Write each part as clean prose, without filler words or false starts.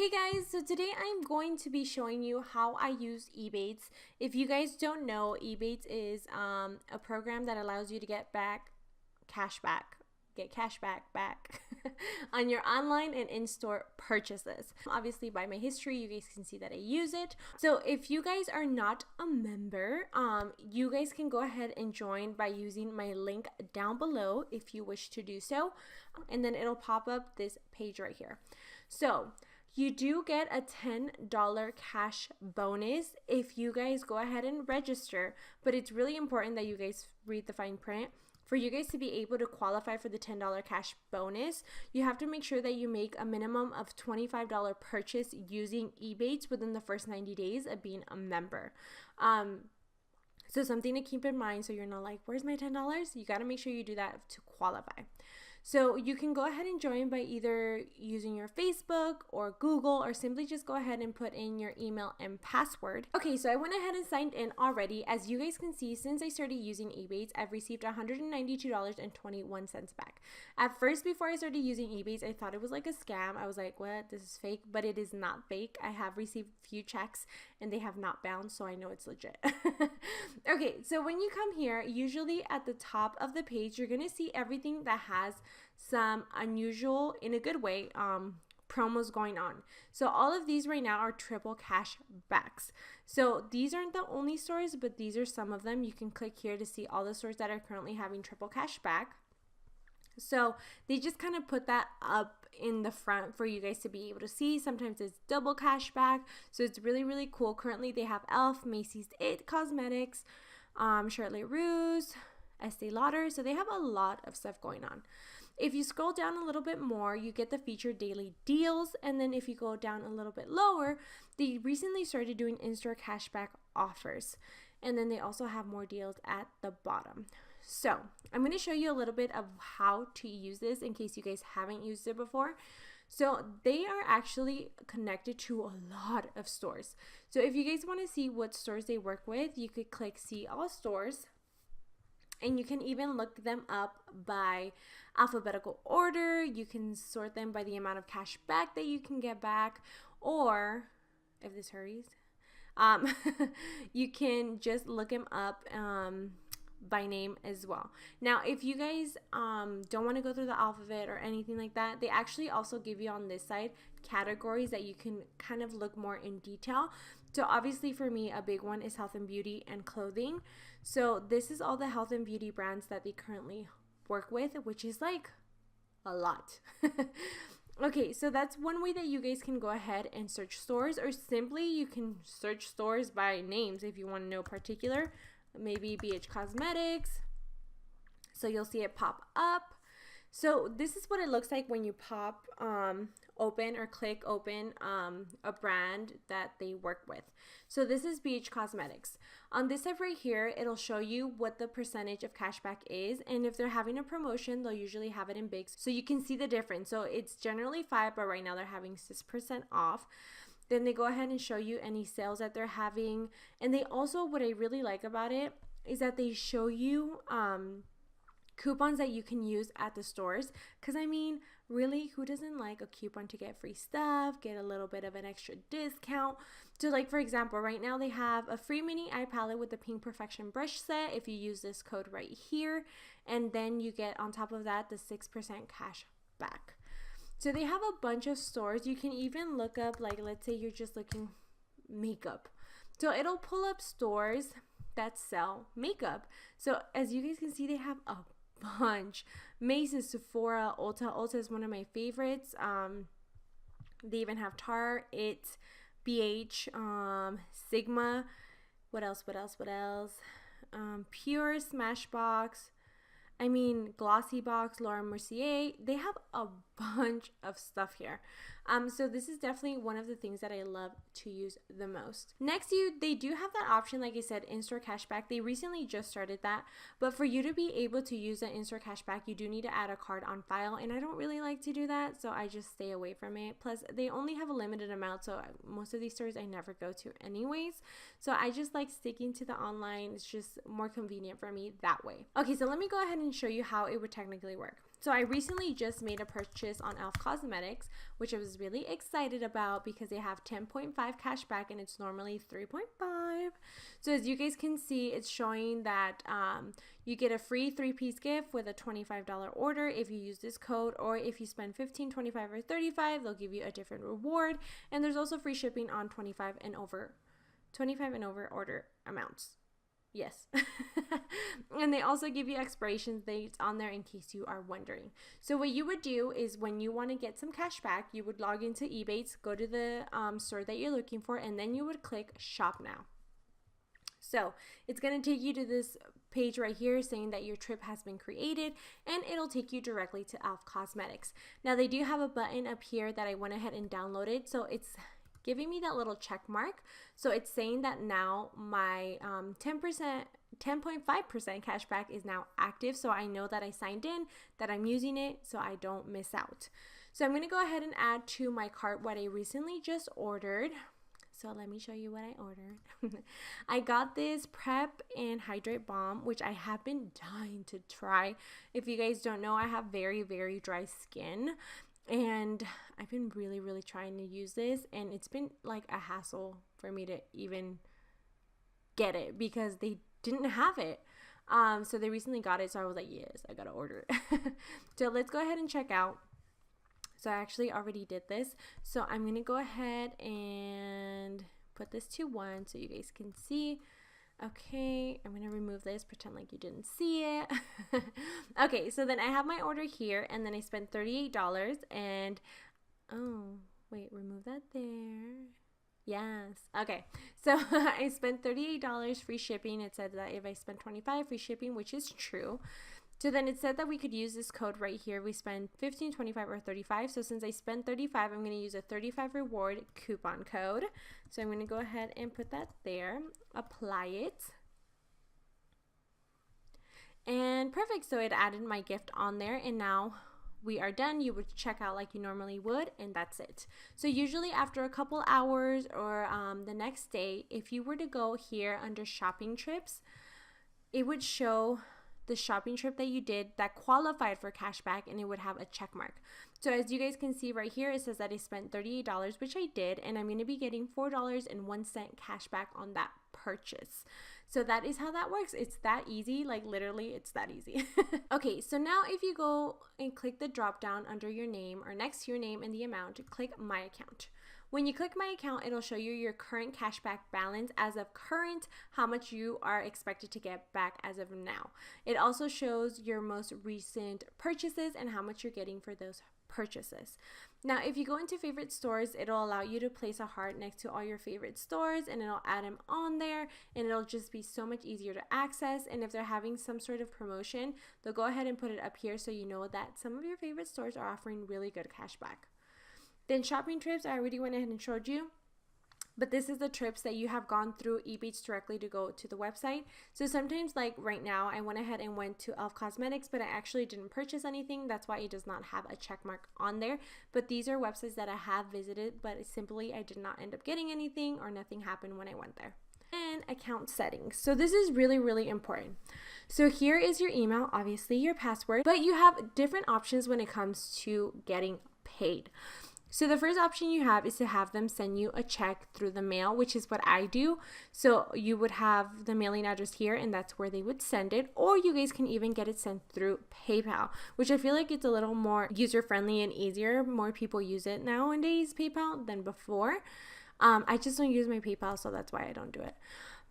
Hey guys, so today I'm going to be showing you how I use ebates. If you guys don't know, ebates is a program that allows you to get cash back on your online and in-store purchases. Obviously by my history you guys can see that I use it. So if you guys are not a member, you guys can go ahead and join by using my link down below if you wish to do so, and then it'll pop up this page right here. So you do get a $10 cash bonus if you guys go ahead and register, but it's really important that you guys read the fine print. For you guys to be able to qualify for the $10 cash bonus, you have to make sure that you make a minimum of $25 purchase using ebates within the first 90 days of being a member. So something to keep in mind, so you're not like, where's my $10? You got to make sure you do that to qualify. So you can go ahead and join by either using your Facebook or Google, or simply just go ahead and put in your email and password. Okay, so I went ahead and signed in already. As you guys can see, since I started using ebates, I've received $192.21 back. At first, before I started using ebates, I thought it was like a scam. I was like, what? This is fake, but it is not fake. I have received a few checks and they have not bounced, so I know it's legit. Okay, so when you come here, usually at the top of the page, you're going to see everything that has some unusual, in a good way, promos going on. So all of these right now are triple cash backs. So these aren't the only stores, but these are some of them. You can click here to see all the stores that are currently having triple cash back. So they just kind of put that up in the front for you guys to be able to see. Sometimes it's double cash back, so it's really, really cool. Currently they have e.l.f., Macy's It Cosmetics, Charlotte Russe, Estee Lauder, so they have a lot of stuff going on. If you scroll down a little bit more, you get the featured daily deals, and then if you go down a little bit lower, they recently started doing in-store cashback offers, and then they also have more deals at the bottom. So I'm going to show you a little bit of how to use this in case you guys haven't used it before. So they are actually connected to a lot of stores. So if you guys want to see what stores they work with, you could click see all stores. And you can even look them up by alphabetical order. You can sort them by the amount of cash back that you can get back, or if this hurries, you can just look them up by name as well. Now, if you guys don't want to go through the alphabet or anything like that, they actually also give you on this side categories that you can kind of look more in detail. So obviously for me, a big one is health and beauty and clothing. So this is all the health and beauty brands that they currently work with, which is like a lot. Okay, so that's one way that you guys can go ahead and search stores, or simply you can search stores by names if you want to know particular. Maybe BH Cosmetics, so you'll see it pop up. So this is what it looks like when you pop open or click open a brand that they work with. So this is BH Cosmetics. On this side right here, it'll show you what the percentage of cashback is, and if they're having a promotion, they'll usually have it in big, so you can see the difference. So it's generally 5, but right now they're having 6% off. Then they go ahead and show you any sales that they're having. And they also, what I really like about it is that they show you coupons that you can use at the stores. Because I mean, really, who doesn't like a coupon to get free stuff, get a little bit of an extra discount? So like, for example, right now they have a free mini eye palette with the Pink Perfection brush set if you use this code right here. And then you get on top of that the 6% cash back. So they have a bunch of stores. You can even look up, like, let's say you're just looking makeup. So it'll pull up stores that sell makeup. So as you guys can see, they have a bunch. Macy's, Sephora, Ulta. Ulta is one of my favorites. They even have Tarte, It, BH, Sigma. What else? Pure, Smashbox. I mean, Glossybox, Laura Mercier, they have a bunch of stuff here. So this is definitely one of the things that I love to use the most. Next, they do have that option, like I said, in-store cashback. They recently just started that, but for you to be able to use the in-store cashback, you do need to add a card on file, and I don't really like to do that, so I just stay away from it. Plus, they only have a limited amount, so most of these stores I never go to anyways. So I just like sticking to the online. It's just more convenient for me that way. Okay, so let me go ahead and show you how it would technically work. So I recently just made a purchase on e.l.f. Cosmetics, which I was really excited about because they have 10.5 cash back and it's normally 3.5. So as you guys can see, it's showing that you get a free 3-piece gift with a $25 order if you use this code, or if you spend $15, $25, or $35, they'll give you a different reward. And there's also free shipping on 25 and over order amounts. Yes. And they also give you expiration dates on there in case you are wondering. So what you would do is when you want to get some cash back, you would log into Ebates, go to the store that you're looking for, and then you would click shop now. So it's going to take you to this page right here saying that your trip has been created, and it'll take you directly to e.l.f. Cosmetics. Now they do have a button up here that I went ahead and downloaded. So it's giving me that little check mark. So it's saying that now my 10.5% cash back is now active. So I know that I signed in, that I'm using it, so I don't miss out. So I'm going to go ahead and add to my cart what I recently just ordered. So let me show you what I ordered. I got this Prep and Hydrate Balm, which I have been dying to try. If you guys don't know, I have very, very dry skin. And I've been really trying to use this, and it's been like a hassle for me to even get it because they didn't have it. So they recently got it, so I was like, yes, I gotta order it. So let's go ahead and check out. So I actually already did this, so I'm gonna go ahead and put this to 1 so you guys can see. Okay, I'm going to remove this, pretend like you didn't see it. Okay, so then I have my order here, and then I spent $38, and, oh, wait, remove that there. Yes, okay, so I spent $38 free shipping. It said that if I spent $25 free shipping, which is true. So then it said that we could use this code right here. We spend $15, $25, or $35. So since I spent $35, I'm going to use a $35 reward coupon code. So I'm going to go ahead and put that there, apply it. And perfect. So it added my gift on there, and now we are done. You would check out like you normally would, and that's it. So usually after a couple hours or the next day, if you were to go here under shopping trips, it would show the shopping trip that you did that qualified for cashback, and it would have a check mark. So as you guys can see right here, it says that I spent $38, which I did, and I'm going to be getting $4.01 cashback on that purchase. So that is how that works. It's that easy, like literally it's that easy. Okay, so now if you go and click the drop down under your name or next to your name and the amount, click my account. When you click my account, it'll show you your current cashback balance as of current, how much you are expected to get back as of now. It also shows your most recent purchases and how much you're getting for those purchases. Now, if you go into favorite stores, it'll allow you to place a heart next to all your favorite stores, and it'll add them on there, and it'll just be so much easier to access. And if they're having some sort of promotion, they'll go ahead and put it up here so you know that some of your favorite stores are offering really good cashback. Then shopping trips, I already went ahead and showed you. But this is the trips that you have gone through Ebates directly to go to the website. So sometimes, like right now, I went ahead and went to e.l.f. Cosmetics, but I actually didn't purchase anything. That's why it does not have a check mark on there. But these are websites that I have visited, but simply I did not end up getting anything, or nothing happened when I went there. And account settings. So this is really important. So here is your email, obviously your password, but you have different options when it comes to getting paid. So the first option you have is to have them send you a check through the mail, which is what I do. So you would have the mailing address here, and that's where they would send it. Or you guys can even get it sent through PayPal, which I feel like it's a little more user-friendly and easier. More people use it nowadays, PayPal, than before. I just don't use my PayPal, so that's why I don't do it.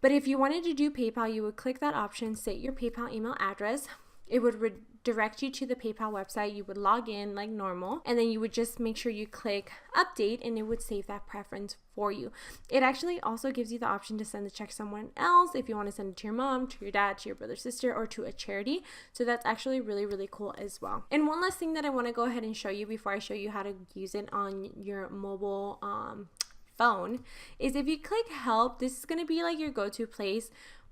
But if you wanted to do PayPal, you would click that option, state your PayPal email address. It would redirect you to the PayPal website. You would log in like normal, and then you would just make sure you click update, and it would save that preference for you. It actually also gives you the option to send the check to someone else if you want to send it to your mom, to your dad, to your brother, sister, or to a charity. So that's actually really cool as well. And one last thing that I want to go ahead and show you before I show you how to use it on your mobile phone is if you click help, this is going to be like your go-to place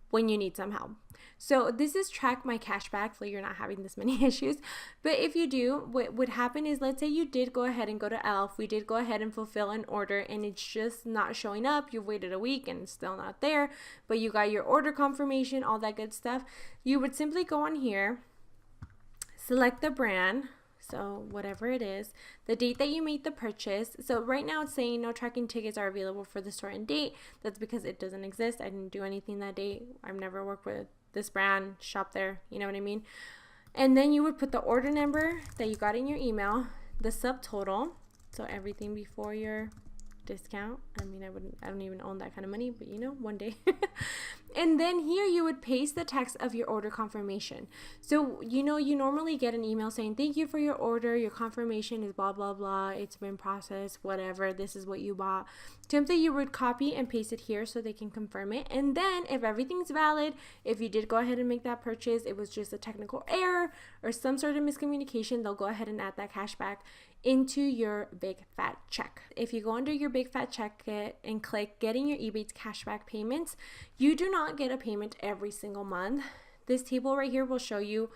when you need some help. So this is track my cashback, so you're not having this many issues. But if you do, what would happen is, let's say you did go ahead and go to e.l.f. We did go ahead and fulfill an order, and it's just not showing up. You've waited a week and it's still not there, but you got your order confirmation, all that good stuff. You would simply go on here, select the brand. So whatever it is, the date that you made the purchase. So right now it's saying no tracking tickets are available for the store and date. That's because it doesn't exist. I didn't do anything that day. I've never worked with this brand, shop there, you know what I mean? And then you would put the order number that you got in your email, the subtotal, so everything before your discount. I mean, I don't even own that kind of money, but you know, one day. And then here you would paste the text of your order confirmation. So, you know, you normally get an email saying, thank you for your order. Your confirmation is blah, blah, blah. It's been processed, whatever. This is what you bought. Simply, you would copy and paste it here so they can confirm it. And then if everything's valid, if you did go ahead and make that purchase, it was just a technical error or some sort of miscommunication, they'll go ahead and add that cash back into your big fat check. If you go under your big fat check and click getting your ebates cashback payments, you do not get a payment every single month. This table right here will show you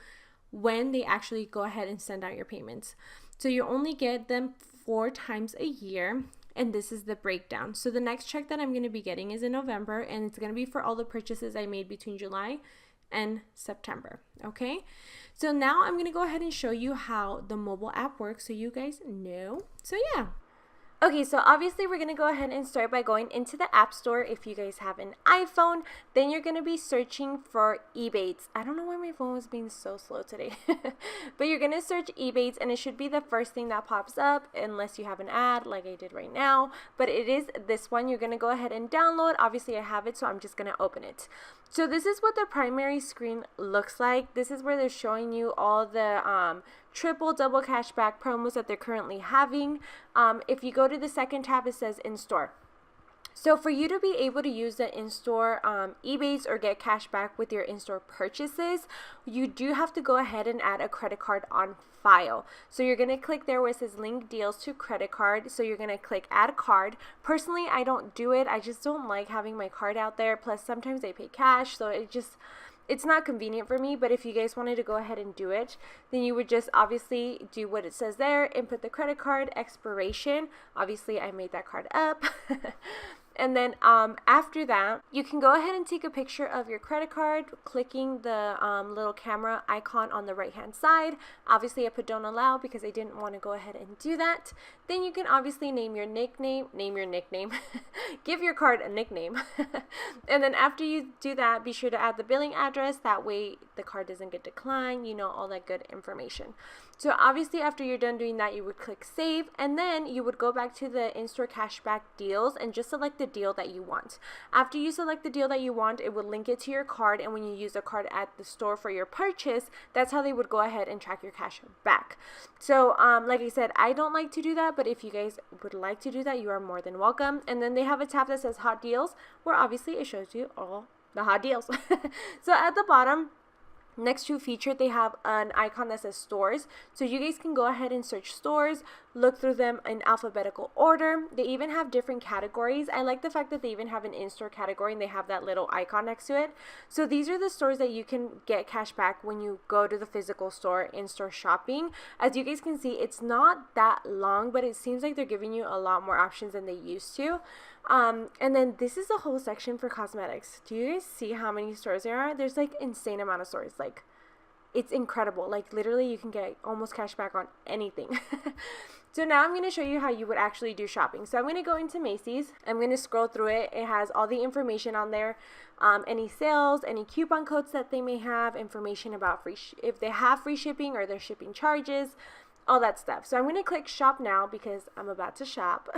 when they actually go ahead and send out your payments. So you only get them 4 times a year, and this is the breakdown. So the next check that I'm going to be getting is in November, and it's going to be for all the purchases I made between July and September. Okay, so now I'm going to go ahead and show you how the mobile app works so you guys know. So yeah. Okay, so obviously we're going to go ahead and start by going into the App Store. If you guys have an iPhone, then you're going to be searching for ebates. I don't know why my phone was being so slow today. But you're going to search ebates, and it should be the first thing that pops up unless you have an ad like I did right now. But it is this one. You're going to go ahead and download. Obviously I have it, so I'm just going to open it. So this is what the primary screen looks like. This is where they're showing you all the triple, double cashback promos that they're currently having. If you go to the second tab, it says in-store. So for you to be able to use the in-store ebates or get cash back with your in-store purchases, you do have to go ahead and add a credit card on file. So you're going to click there where it says link deals to credit card. So you're going to click add card. Personally, I don't do it. I just don't like having my card out there. Plus sometimes I pay cash, so it's not convenient for me. But if you guys wanted to go ahead and do it, then you would just obviously do what it says there, input the credit card expiration. Obviously I made that card up. And then after that, you can go ahead and take a picture of your credit card, clicking the little camera icon on the right hand side. Obviously I put don't allow because I didn't want to go ahead and do that. Then you can obviously name your nickname, give your card a nickname. And then after you do that, be sure to add the billing address. That way the card doesn't get declined, you know, all that good information. So obviously after you're done doing that, you would click save, and then you would go back to the in-store cashback deals and just select the deal that you want. After you select the deal that you want, it would link it to your card, and when you use a card at the store for your purchase, that's how they would go ahead and track your cash back. So like I said, I don't like to do that, but if you guys would like to do that, you are more than welcome. And then they have a tab that says hot deals, where obviously it shows you all the hot deals. So at the bottom, next to featured, they have an icon that says stores. So you guys can go ahead and search stores, look through them in alphabetical order. They even have different categories. I like the fact that they even have an in-store category and they have that little icon next to it. So these are the stores that you can get cash back when you go to the physical store in-store shopping. As you guys can see, it's not that long, but it seems like they're giving you a lot more options than they used to. And then this is a whole section for cosmetics. Do you guys see how many stores there are? There's like insane amount of stores. Like, it's incredible. Like, literally you can get almost cash back on anything. So now I'm going to show you how you would actually do shopping. So I'm going to go into Macy's. I'm going to scroll through it. It has all the information on there. Any sales, any coupon codes that they may have, information about if they have free shipping or their shipping charges, all that stuff. So I'm going to click shop now because I'm about to shop.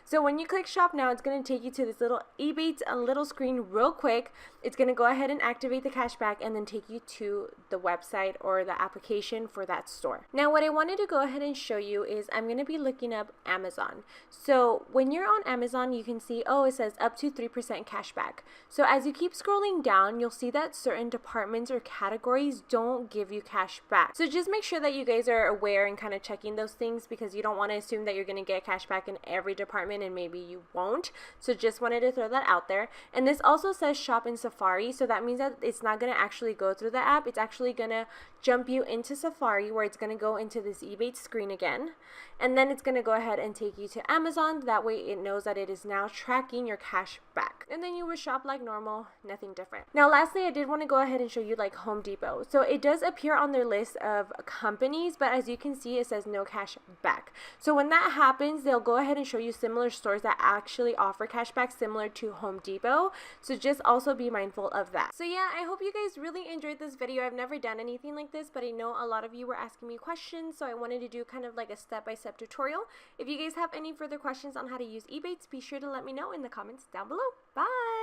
So when you click shop now, it's going to take you to this little ebates, a little screen real quick. It's going to go ahead and activate the cashback and then take you to the website or the application for that store. Now what I wanted to go ahead and show you is I'm going to be looking up Amazon. So when you're on Amazon, you can see, oh, it says up to 3% cashback. So as you keep scrolling down, you'll see that certain departments or categories don't give you cash back. So just make sure that you guys are aware there and kind of checking those things, because you don't want to assume that you're going to get cash back in every department and maybe you won't. So just wanted to throw that out there. And this also says shop in Safari, so that means that it's not going to actually go through the app. It's actually going to jump you into Safari, where it's going to go into this eBates screen again, and then it's going to go ahead and take you to Amazon. That way it knows that it is now tracking your cash back, and then you would shop like normal, nothing different. Now lastly, I did want to go ahead and show you like Home Depot. So it does appear on their list of companies, but as you can see, it says no cash back. So when that happens, they'll go ahead and show you similar stores that actually offer cash back, similar to Home Depot. So just also be mindful of that. So yeah, I hope you guys really enjoyed this video. I've never done anything like this, but I know a lot of you were asking me questions, so I wanted to do kind of like a step-by-step tutorial. If you guys have any further questions on how to use eBates, be sure to let me know in the comments down below. Bye!